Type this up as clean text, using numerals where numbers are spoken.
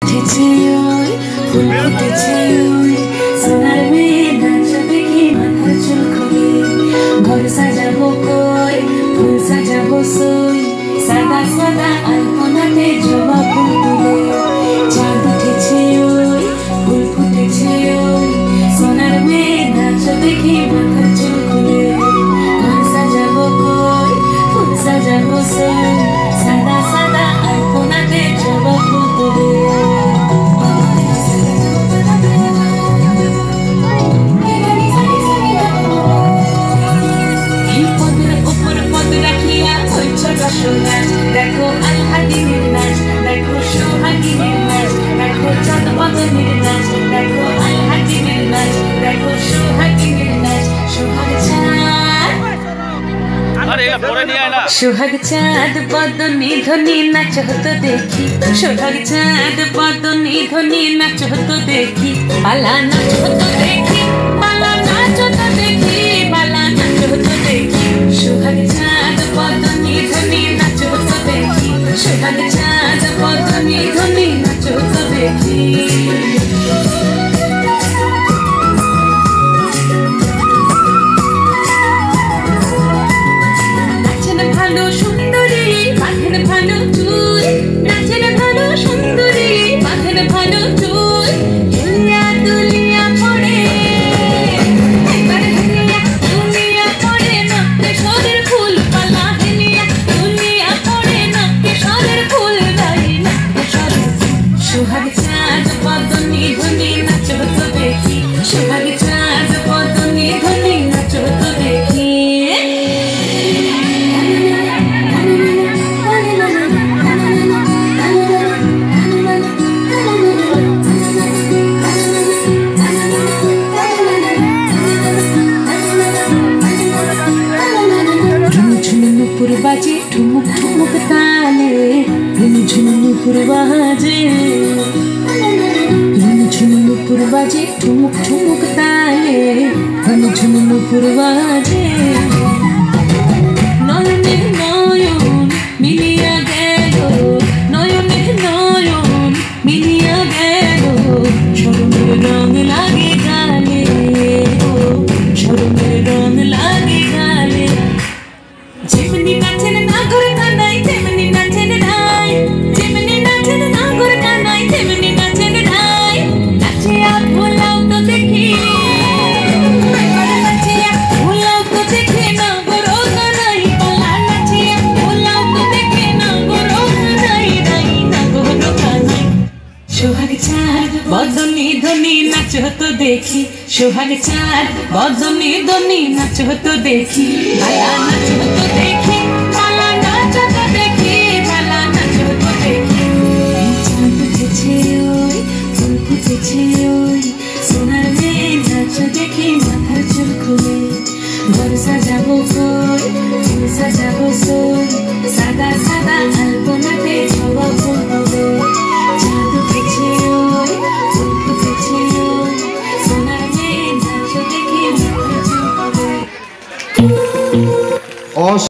উঠেছে ওই ফুল ফুটেছে ওই সোনার মেয়ে নাচ দেখি মাথার চুল খুলে ঘর সাজাবো কই ফুল সাজাবো সই সাদা সাদা আলপনাতে জবা ফুল তুলে চাঁদ উঠেছে ওই ফুল ফুটেছে ওই সোনার মেয়ে নাচ দেখি মাথার চুল খুলে ঘর সাজাবো কই ফুল সাজাবো সই সাদা সাদা আলপনাতে জবা ফুল তুলে দেখো আলহাদিনের নাচ দেখো সোহাগিনীর নাচ দেখো চাঁদ বদনের নাচ দেখো আলহাদিনের নাচ দেখো সোহাগিনীর নাচ সোহাগ চাঁদ বদনী ধ্বনি নাচ হতো দেখি সোহাগ চাঁদ বদনী ধ্বনি নাচ হতো দেখি পালা নাচ হতো দেখি পালা নাচ হতো দেখি পালা নাচ হতো দেখি সোহাগ চাঁদ বদনী ধ্বনি নাচ হতো দেখি সোহাগ চাঁদ বদনী ধ্বনি নাচ হতো দেখি নাচেন ভালো সুন্দরী বাঁধেন ভালো চুল নাচেন ভালো সুন্দরী বাঁধেন ভালো চুল হেলিয়া দুলিয়া পড়ে একবার হেলিয়া দুলিয়া পড়ে নক্কে সরের ফুল পালা হেলিয়া দুলিয়া পড়ে নক্কে সরের ফুল গাই নক্কে সরের সোহাগ চাঁদ বদনী ধ্বনি নাচ হতো দেখি সোহাগ চাঁদ বদনী ধ্বনি নাচ হতো দেখি নুপুর বাজে ঠুমুক ঠুমুক তালে ঝুনঝুন নুপুর বাজে ঝুনঝুন নুপুর বাজে ঠুমুক ঠুমুক তালে ঝুনঝুন নুপুর বাজে নয়নের নয়ন মিলিয়া গেল নয়নের নয়ন মিলিয়া গেল শরমের রং লাগে গালে শরমের রং লাগে গালে যেমনি নাচেন নাগর কানাই তেমনি নাচেন ঢাই যেমনি নাচেন নাগর কানাই তেমনি নাচেন ঢাই নাচিয়া ভোলাও তো দেখি নাচিয়া ভোলাও তো দেখি নাগর কানাই পালা নাচিয়া ভোলাও তো দেখি নাগর কানাই নাই নাগর কানাই সোহাগ চাঁদ বদনী ধ্বনি নাচ হতো দেখি সোহাগ চাঁদ বদনী ধ্বনি নাচ হতো দেখি পালা নাচ হতো দেখি